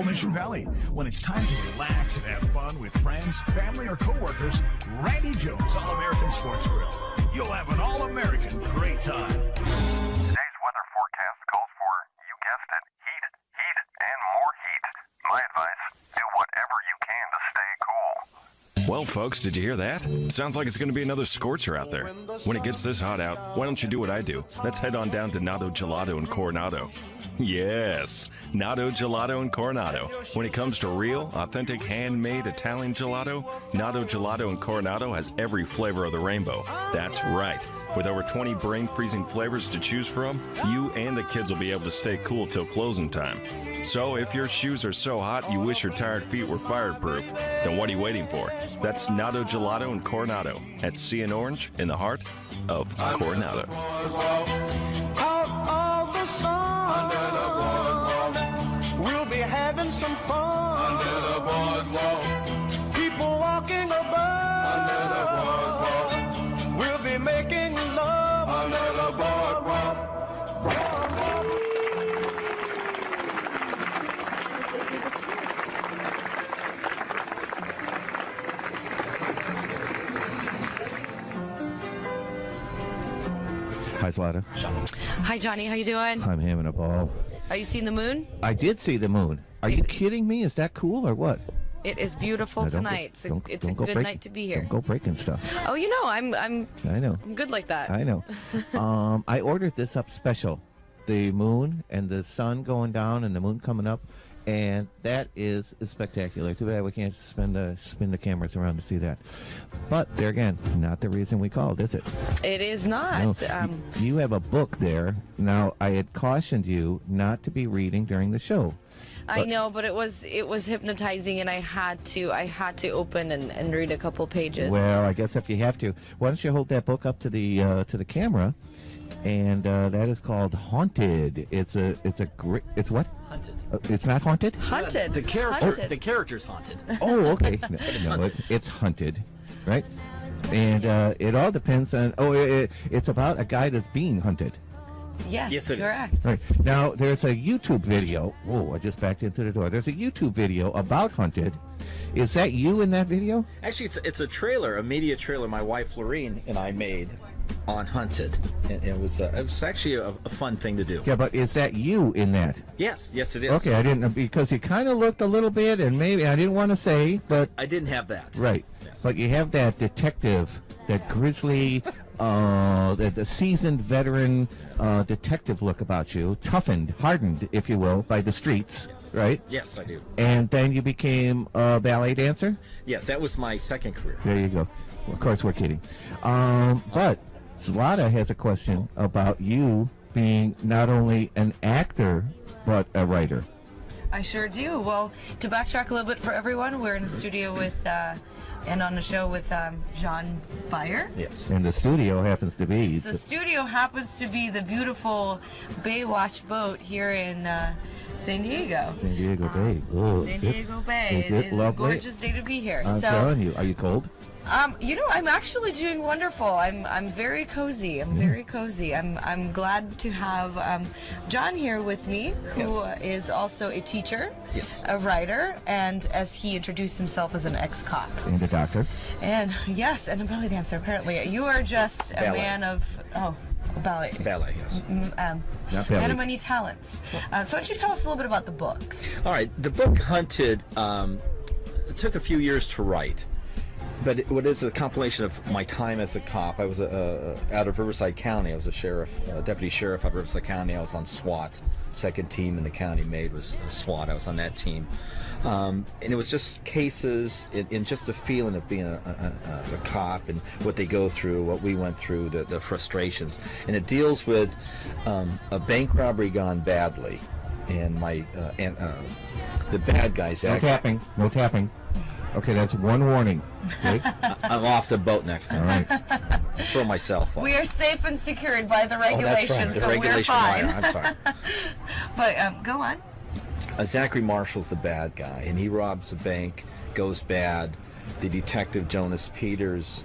Mission Valley. When it's time to relax and have fun with friends, family, or coworkers, Randy Jones All-American Sports Grill. You'll have an all-American great time. Today's weather forecast calls for, you guessed it, heat, and more heat. My advice, do whatever you can to stay cool. Well, folks, did you hear that? Sounds like it's going to be another scorcher out there. When it gets this hot out, why don't you do what I do? Let's head on down to Nato Gelato in Coronado. Yes, Nato Gelato in Coronado. When it comes to real, authentic, handmade Italian gelato, Nato Gelato in Coronado has every flavor of the rainbow. That's right. With over 20 brain-freezing flavors to choose from, you and the kids will be able to stay cool till closing time. So if your shoes are so hot you wish your tired feet were fireproof, then what are you waiting for? That's Nato Gelato in Coronado at Sea and Orange in the heart of Coronado. We'll be having some fun under the boardwalk. People walking about under the boardwalk. We'll be making love under the boardwalk. Hi, Zlata. Hi, Johnny. How you doing? I'm having a ball. Are you seeing the moon? I did see the moon. Are you kidding me? Is that cool or what? It is beautiful No, don't go- tonight. It's a don't go good break- night to be here. Don't go breaking stuff. Oh, you know, I'm I know. good like that. I know. I ordered this up special. The moon and the sun going down and the moon coming up. And that is spectacular. Too bad we can't spin the cameras around to see that. But there again, not the reason we called, is it? It is not. No. You have a book there. Now, I had cautioned you not to be reading during the show. I know, but it was hypnotizing, and I had to open and read a couple pages. Well, I guess if you have to, why don't you hold that book up to the camera? And that is called Haunted. It's what? Hunted. It's not haunted? Hunted. The character's haunted. Oh, okay. No, it's hunted, right? And it all depends on. It's about a guy that's being hunted. Yes, it is. correct. Right. Now, there's a YouTube video. Whoa, I just backed into the door. There's a YouTube video about Hunted. Is that you in that video? Actually, it's a trailer, a media trailer my wife Lorene and I made on Hunted. And it was actually a fun thing to do. Yeah, but is that you in that? Yes, it is. Okay, I didn't, because you kind of looked a little bit, and maybe I didn't want to say, but I didn't have that. right. Yes. But you have that detective, that grizzly, the seasoned veteran detective look about you, toughened, hardened, if you will, by the streets, right? Yes, I do. And then you became a ballet dancer? Yes, that was my second career. There you go. Well, of course, we're kidding. But Zlata has a question about you being not only an actor, but a writer. I sure do. Well, to backtrack a little bit for everyone, we're in the studio with and on the show with Jean Bayer. Yes. And the studio happens to be... The studio happens to be the beautiful Baywatch boat here in San Diego. San Diego Bay. Oh, San Diego Bay. Is it It's a lovely? gorgeous day to be here. I'm telling you. Are you cold? You know, I'm actually doing wonderful. I'm very cozy. I'm very cozy. I'm glad to have John here with me, who is also a teacher, a writer, and as he introduced himself as an ex-cop. And the doctor. And yes, and a ballet dancer. Apparently, you are just a man of ballet. Ballet, yes. Not Man ballet. of many talents. So why don't you tell us a little bit about the book? All right, the book Hunted it took a few years to write. But it is a compilation of my time as a cop. I was out of Riverside County. I was a sheriff, deputy sheriff out of Riverside County. I was on SWAT. Second team in the county made was SWAT. I was on that team. And it was just cases in just the feeling of being a cop and what they go through, what we went through, the frustrations. And it deals with a bank robbery gone badly. And the bad guys No tapping. No tapping. Okay, that's one warning. Okay? I'm off the boat next time. All right. Throw myself off. We are safe and secured by the regulations, Oh, that's right. The so regulation we're fine. wire. I'm sorry. But go on. Zachary Marshall's the bad guy, and he robs a bank, goes bad. The detective Jonas Peters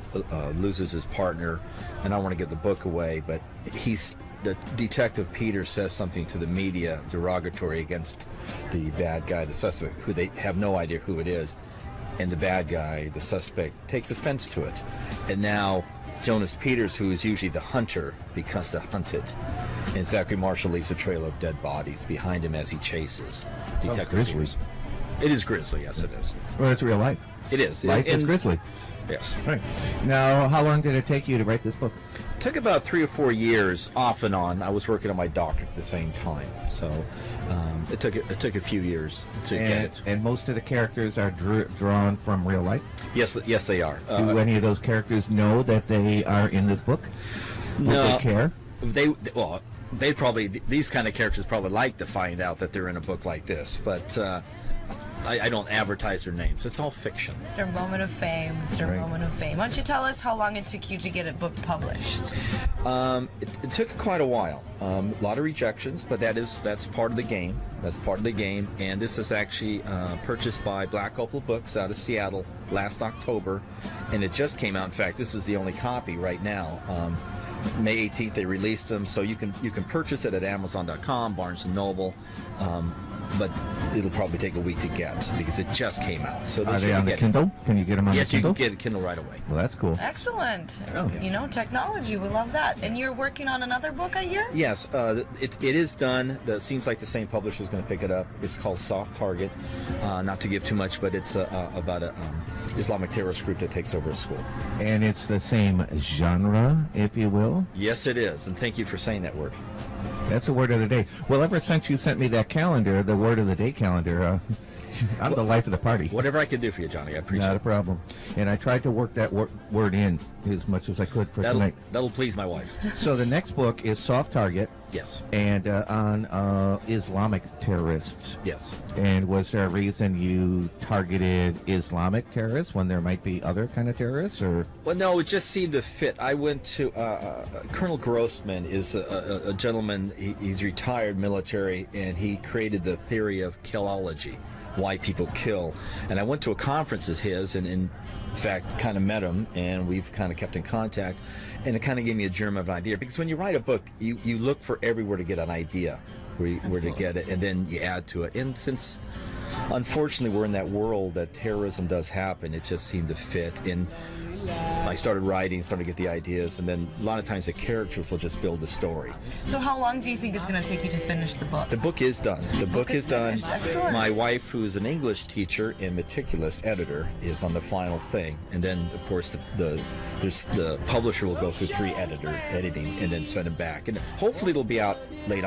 loses his partner, and I don't want to give the book away, but he's the detective Peter says something to the media derogatory against the bad guy, the suspect, who they have no idea who it is, and the bad guy, the suspect, takes offense to it. And now Jonas Peters, who is usually the hunter, becomes the hunted. And Zachary Marshall leaves a trail of dead bodies behind him as he chases Detective grisly. Peters. It is grisly, yes it is. Well, it's real life. It is. Life is grisly. Yes. Right. Now, how long did it take you to write this book? It took about 3 or 4 years, off and on. I was working on my doctorate at the same time, so it took a few years to get it. And most of the characters are drawn from real life? Yes, they are. Do any of those characters know that they are in this book? No. Would they care? They probably, these kind of characters probably like to find out that they're in a book like this, but I don't advertise their names. It's all fiction. It's their moment of fame. It's their Right. moment of fame. Why don't you tell us how long it took you to get a book published? It took quite a while. A lot of rejections, but that's part of the game. That's part of the game. And this is actually purchased by Black Opal Books out of Seattle last October, and it just came out. In fact, this is the only copy right now. May 18th they released them, so you can purchase it at Amazon.com, Barnes & Noble, but it'll probably take a week to get because it just came out. So Are they on the Kindle? Can you get them on Yes, the you Kindle? can get a Kindle right away. Well, that's cool. Excellent. Oh. You know, technology. We love that. And you're working on another book, I hear? Yes, it is done. It seems like the same publisher is going to pick it up. It's called Soft Target. Not to give too much, but it's about a Islamic terrorist group that takes over a school. And it's the same genre, if you will? Yes, it is. And thank you for saying that word. That's the word of the day. Well, ever since you sent me that calendar, the word of the day calendar, I'm the life of the party. Whatever I can do for you, Johnny, I appreciate Not a it. problem. And I tried to work that word in as much as I could for tonight. That'll please my wife. So the next book is Soft Target, Yes. and on Islamic terrorists. Yes. And was there a reason you targeted Islamic terrorists when there might be other kind of terrorists, or? Well, no, it just seemed to fit. I went to Colonel Grossman is a gentleman. He's retired military, and he created the theory of killology, why people kill. And I went to a conference of his, and in fact, kind of met him, and we've kind of kept in contact. And it kind of gave me a germ of an idea, because when you write a book, you look for everywhere to get an idea, where to get it, and then you add to it. And since unfortunately we're in that world that terrorism does happen, it just seemed to fit. And I started writing, started to get the ideas, and then a lot of times the characters will just build the story. So how long do you think it's going to take you to finish the book? The book is done. The book is done. finished. Excellent. My wife, who's an English teacher and meticulous editor, is on the final thing. And then, of course, the publisher will go through 3 editing, and then send it back. And hopefully it'll be out late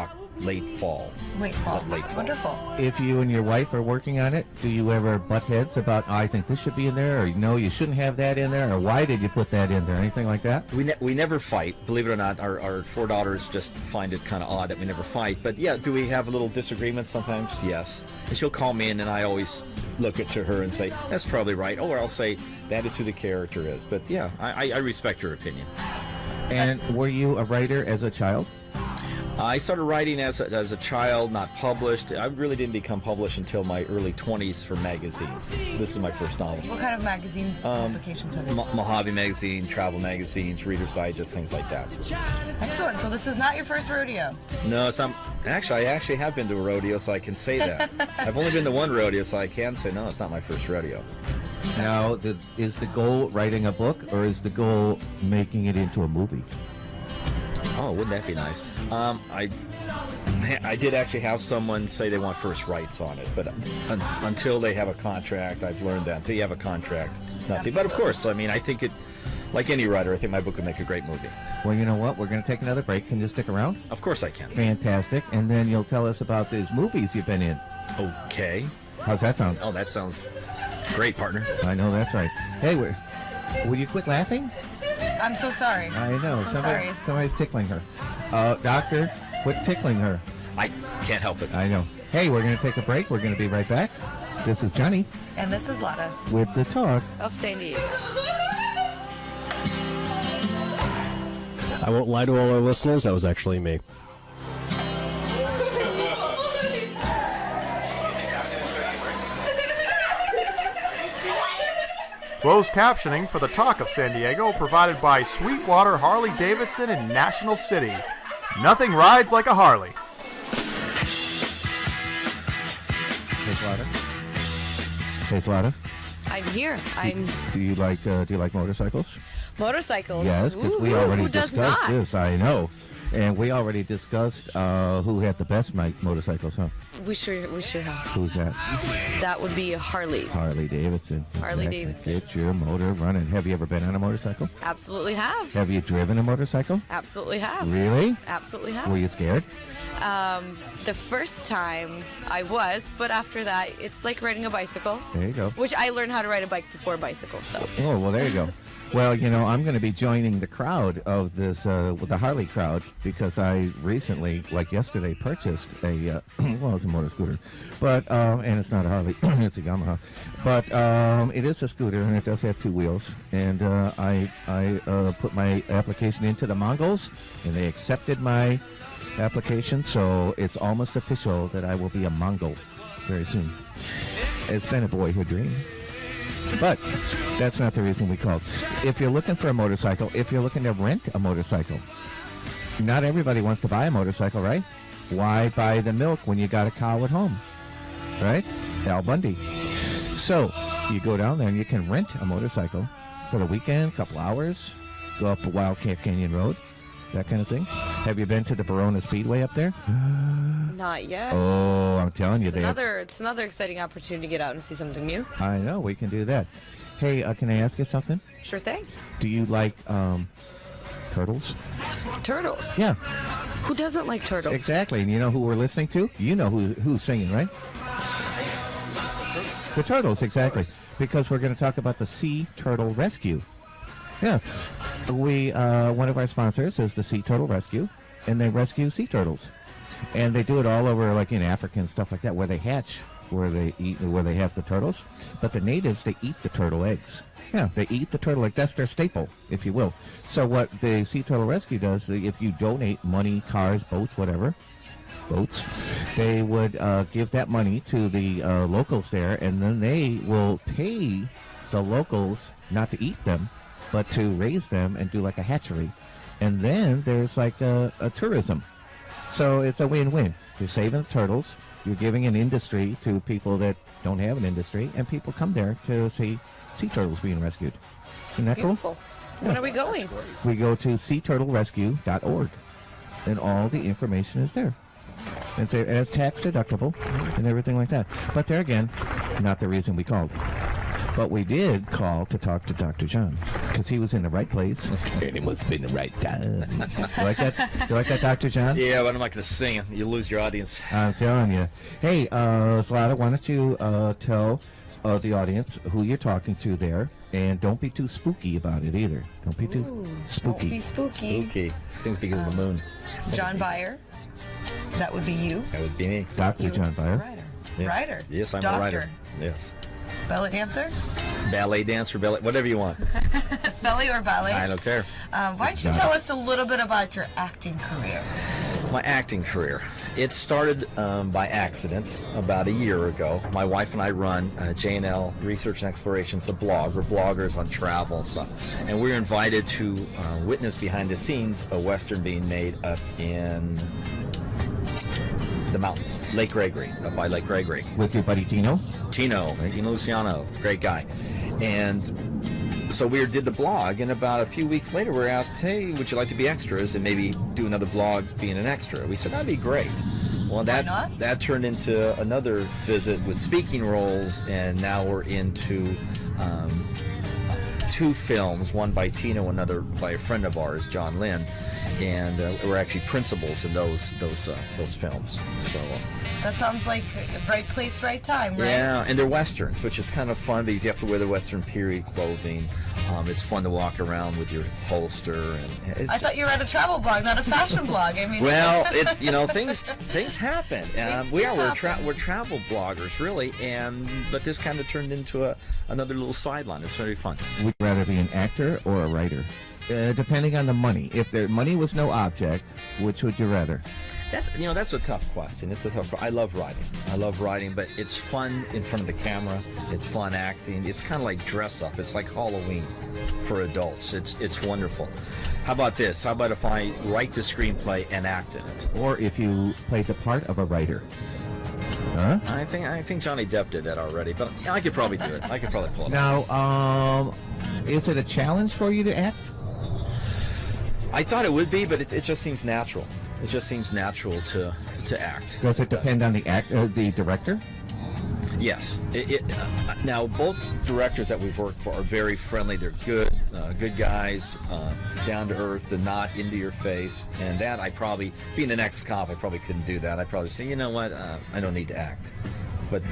fall. Late fall. Late fall. Wonderful. If you and your wife are working on it, do you ever butt heads about, I think this should be in there, or no, you shouldn't have that in there, or why did you put that in there, anything like that? We never fight. Believe it or not, our 4 daughters just find it kind of odd that we never fight. But yeah, do we have a little disagreements sometimes? Yes. And she'll call me in, and I always look at to her and say, that's probably right. Or I'll say, that is who the character is. But yeah, I respect her opinion. And were you a writer as a child? I started writing as a child, not published. I really didn't become published until my early 20s for magazines. This is my first novel. What kind of magazine publications have you? Mojave Magazine, travel magazines, Reader's Digest, things like that. Excellent. So this is not your first rodeo. No, it's not. Actually, I actually have been to a rodeo, so I can say that. I've only been to one rodeo, so I can say, no, it's not my first rodeo. Now, is the goal writing a book, or is the goal making it into a movie? Oh, wouldn't that be nice? I did actually have someone say they want first rights on it, but until they have a contract, I've learned that. Until you have a contract, nothing. But of course, I mean, I think it, like any writer, I think my book would make a great movie. Well, you know what? We're going to take another break. Can you stick around? Of course I can. Fantastic. And then you'll tell us about these movies you've been in. Okay. How's that sound? Oh, that sounds great, partner. I know, that's right. Hey, will you quit laughing? I'm so sorry. I know. I'm so sorry. Somebody's tickling her. Doctor, quit tickling her. I can't help it. I know. Hey, we're going to take a break. We're going to be right back. This is Johnny And this is Lotta with the talk. of San Diego. I won't lie to all our listeners, that was actually me. Closed captioning for the Talk of San Diego provided by Sweetwater Harley Davidson in National City. Nothing rides like a Harley. Hey, Slaughter. Hey, Slaughter. I'm here. Do you like motorcycles? Motorcycles. Yes, because we Ooh, already who does discussed not? this. I know, and we already discussed who had the best motorcycles, huh? We sure have. Who's that? That would be Harley. Harley Davidson. Harley Exactly. Davidson. Get your motor running. Have you ever been on a motorcycle? Absolutely have. Have you driven a motorcycle? Absolutely have. Really? Absolutely have. Were you scared? The first time I was, but after that, it's like riding a bicycle. There you go. Which I learned how to ride a bike before a bicycle, so. Oh, well, there you go. Well, I'm going to be joining the crowd of this, the Harley crowd, because I recently, like yesterday, purchased a, well, it's a motor scooter, but, and it's not a Harley, it's a Yamaha, but it is a scooter, and it does have two wheels, and I put my application into the Mongols, and they accepted my application, so it's almost official that I will be a Mongol very soon. It's been a boyhood dream. But that's not the reason we called. If you're looking for a motorcycle, if you're looking to rent a motorcycle, not everybody wants to buy a motorcycle, right? Why buy the milk when you got a cow at home, right? Al Bundy. So you go down there and you can rent a motorcycle for the weekend, couple hours, go up Wildcat Canyon Road, that kind of thing. Have you been to the Verona Speedway up there? Not yet. Oh, I'm telling you, It's another exciting opportunity to get out and see something new. I know, we can do that. Hey, can I ask you something? Sure thing. Do you like turtles? Turtles. Yeah. Who doesn't like turtles? Exactly. And you know who we're listening to? You know who's singing, right? The Turtles, exactly. Because we're going to talk about the Sea Turtle Rescue. Yeah. One of our sponsors is the Sea Turtle Rescue, and they rescue sea turtles. And they do it all over, like in Africa and stuff like that, where they hatch, where they have the turtles. But the natives, they eat the turtle eggs. Yeah, they eat the turtle egg. That's their staple, if you will. So what the Sea Turtle Rescue does, if you donate money, cars, boats, whatever, they would give that money to the locals there, and then they will pay the locals not to eat them, but to raise them and do like a hatchery. And then there's like a tourism. So it's a win-win. You're saving the turtles, you're giving an industry to people that don't have an industry, and people come there to see sea turtles being rescued. Isn't that Beautiful. cool? When are we going? We go to seaturtlerescue.org, and all the information is there. And it's tax deductible and everything like that. But there again, not the reason we called. But we did call to talk to Dr. John, because he was in the right place, and it must have been the right time. You like that? You like that, Dr. John? Yeah, but I'm not going to sing. You lose your audience. I'm telling you. Hey, Slaughter, why don't you tell the audience who you're talking to there, and don't be too spooky about it either. Don't be too spooky. Don't be spooky. Spooky. Things because of the moon. John Byer. That would be you. That would be me. Dr. John Byer. Writer. Yeah. Writer. Yes, I'm Doctor. a writer. Yes. Belly dancer? Ballet dancer, whatever you want. Belly or ballet? I don't care. Why don't you tell us a little bit about your acting career? My acting career. It started by accident about a year ago. My wife and I run J&L Research and Exploration. It's a blog. We're bloggers on travel and stuff. And we were invited to witness behind the scenes a Western being made up in the mountains. Lake Gregory, up by Lake Gregory. With your buddy Tino? Tino Luciano, great guy. And so we did the blog, and about a few weeks later we were asked, hey, would you like to be extras and maybe do another blog being an extra? We said, that'd be great. Well, that turned into another visit with speaking roles, and now we're into two films, one by Tino, another by a friend of ours, John Lynn, and we're actually principals in those films. So that sounds like right place, right time, right? Yeah, and they're westerns, which is kind of fun because you have to wear the Western period clothing. It's fun to walk around with your holster. And I thought you were at a travel blog, not a fashion blog. I mean, well, things happen. We're travel bloggers, really, but this kind of turned into another little sideline. It's very fun. Would you rather be an actor or a writer? Depending on the money. If the money was no object, which would you rather? That's a tough question. I love writing, but it's fun in front of the camera. It's fun acting. It's kind of like dress up. It's like Halloween for adults. It's wonderful. How about this? How about if I write the screenplay and act in it? Or if you played the part of a writer. Huh? I think Johnny Depp did that already, but I could probably do it. I could probably pull it off. Now, is it a challenge for you to act? I thought it would be, but it just seems natural. It just seems natural to act. Does it depend on the director? Yes. Now, both directors that we've worked for are very friendly. They're good guys, down to earth, they're not into your face. And that being an ex-cop, I probably couldn't do that. I'd probably say, you know what, I don't need to act. But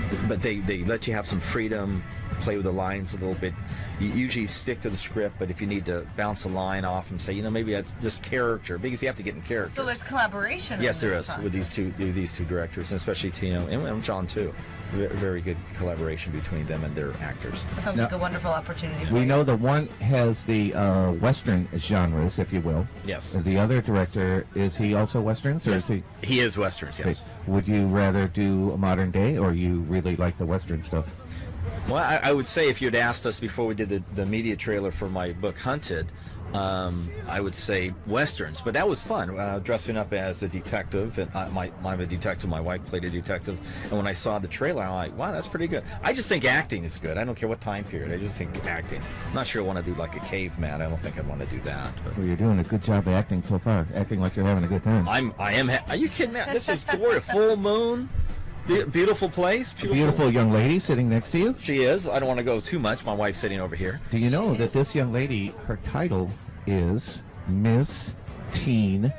they let you have some freedom, play with the lines a little bit. You usually stick to the script, but if you need to bounce a line off and say, you know, maybe that's this character, because you have to get in character. So there's collaboration. Yes, there is process. with these two directors, and especially Tino and John too. Very good collaboration between them and their actors. That sounds like a wonderful opportunity. We know the one has the Western genres, if you will. Yes. The other director, is he also Westerns? Or Yes, is he is Westerns, yes. Okay. Would you rather do a modern day, or you really like the Western stuff? Well, I would say if you'd asked us before we did the media trailer for my book Hunted, I would say Westerns, but that was fun, dressing up as a detective. And I'm a detective, my wife played a detective, and when I saw the trailer, I'm like, wow, that's pretty good. I just think acting is good. I don't care what time period, I just think acting. I'm not sure I want to do like a caveman. I don't think I'd want to do that. But. Well, you're doing a good job of acting so far, acting like you're having a good time. I am. Are you kidding me? This is gorgeous. Full moon. Beautiful place. A beautiful young lady sitting next to you. She is. I don't want to go too much. My wife's sitting over here. Do you know that this young lady, her title is Miss Teen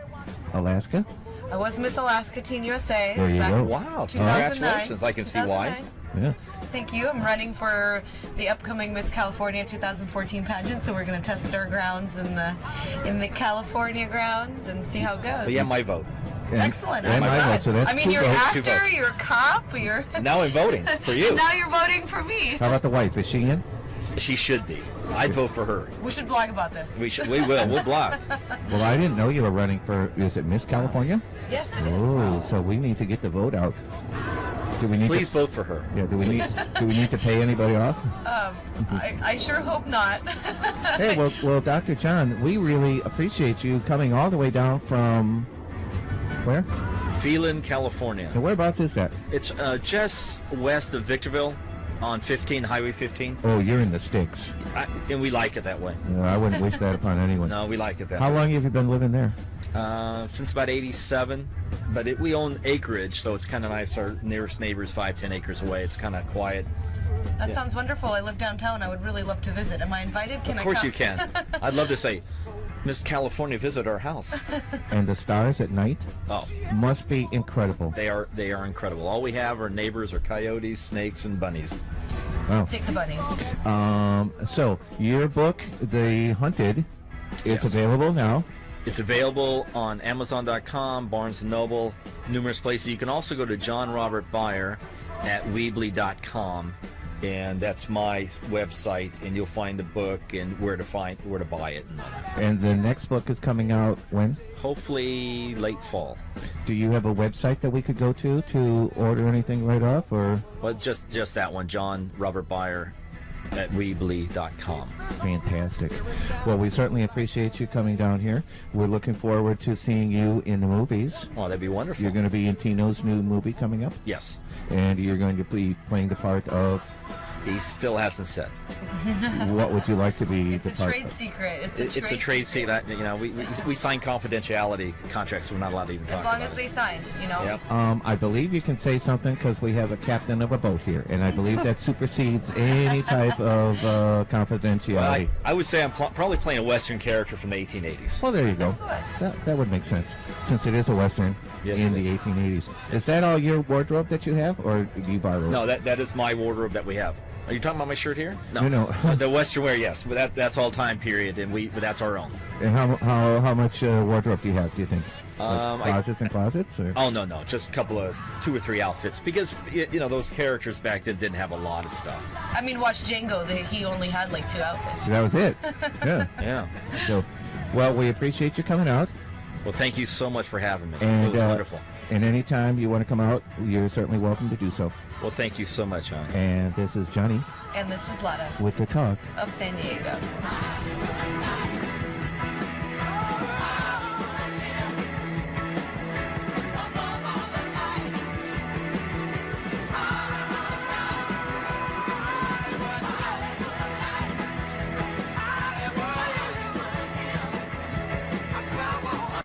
Alaska? I was Miss Alaska Teen USA. There you back go. in Wow. 2009. Congratulations. I can see why. Yeah. Thank you. I'm running for the upcoming Miss California 2014 pageant, so we're going to test our grounds in the California grounds and see how it goes. But yeah, my vote. Excellent. And I'm my glad. vote, so that's I mean, two you're an votes. actor, you're a cop, you're... Now I'm voting for you. Now you're voting for me. How about the wife? Is she in? She should be. I'd vote for her. We should blog about this. We will. We'll blog. Well, I didn't know you were running for, is it Miss California? Yes, it is. Oh, so we need to get the vote out. Do we need Please vote for her. Yeah, do we need to pay anybody off? I sure hope not. Hey, well, Dr. John, we really appreciate you coming all the way down from where? Phelan, California. And whereabouts is that? It's just west of Victorville on Highway 15. Oh, you're in the sticks. And we like it that way. No, I wouldn't wish that upon anyone. No, we like it that How way. long have you been living there? Since about 87. But we own acreage, so it's kind of nice. Our nearest neighbor's 5-10 acres away. It's kind of quiet. That sounds wonderful. I live downtown. I would really love to visit. Am I invited? Can I come? Of course you can. I'd love to say, Miss California, visit our house. And the stars at night must be incredible. They are incredible. All we have are neighbors are coyotes, snakes, and bunnies. Wow. Take the bunnies. So your book, The Hunted, is available now. It's available on Amazon.com, Barnes & Noble, numerous places. You can also go to John Robert Byer at Weebly.com, and that's my website, and you'll find the book and where to buy it. And the next book is coming out when? Hopefully late fall. Do you have a website that we could go to order anything right off, or? Well, just that one, John Robert Byer at Weebly.com. Fantastic. Well, we certainly appreciate you coming down here. We're looking forward to seeing you in the movies. Oh, that'd be wonderful. You're going to be in Tino's new movie coming up? Yes. And you're going to be playing the part of? He still hasn't said. What would you like to be It's the a part trade of? secret. It's a trade secret. You know, we sign confidentiality contracts, so we're not allowed to even talk As about long as it. they sign, you know. Yep. I believe you can say something because we have a captain of a boat here, and I believe that supersedes any type of confidentiality. Well, I would say I'm probably playing a Western character from the 1880s. Well, there you go. Excellent. That would make sense, since it is a Western in the 1880s. Is that all your wardrobe that you have, or do you borrow it? No, that is my wardrobe that we have. Are you talking about my shirt here? No. The Western wear, yes. But that's all time period, and but that's our own. And how much wardrobe do you have, do you think? Like closets and closets? Or? Oh, no. Just a couple of 2 or 3 outfits. Because, those characters back then didn't have a lot of stuff. I mean, watch Django. He only had like 2 outfits. That was it. Yeah. Yeah. So, well, we appreciate you coming out. Well, thank you so much for having me. And, it was wonderful. And anytime you want to come out, you're certainly welcome to do so. Well, thank you so much, hon. And this is Johnny And this is Lada with the talk of San Diego.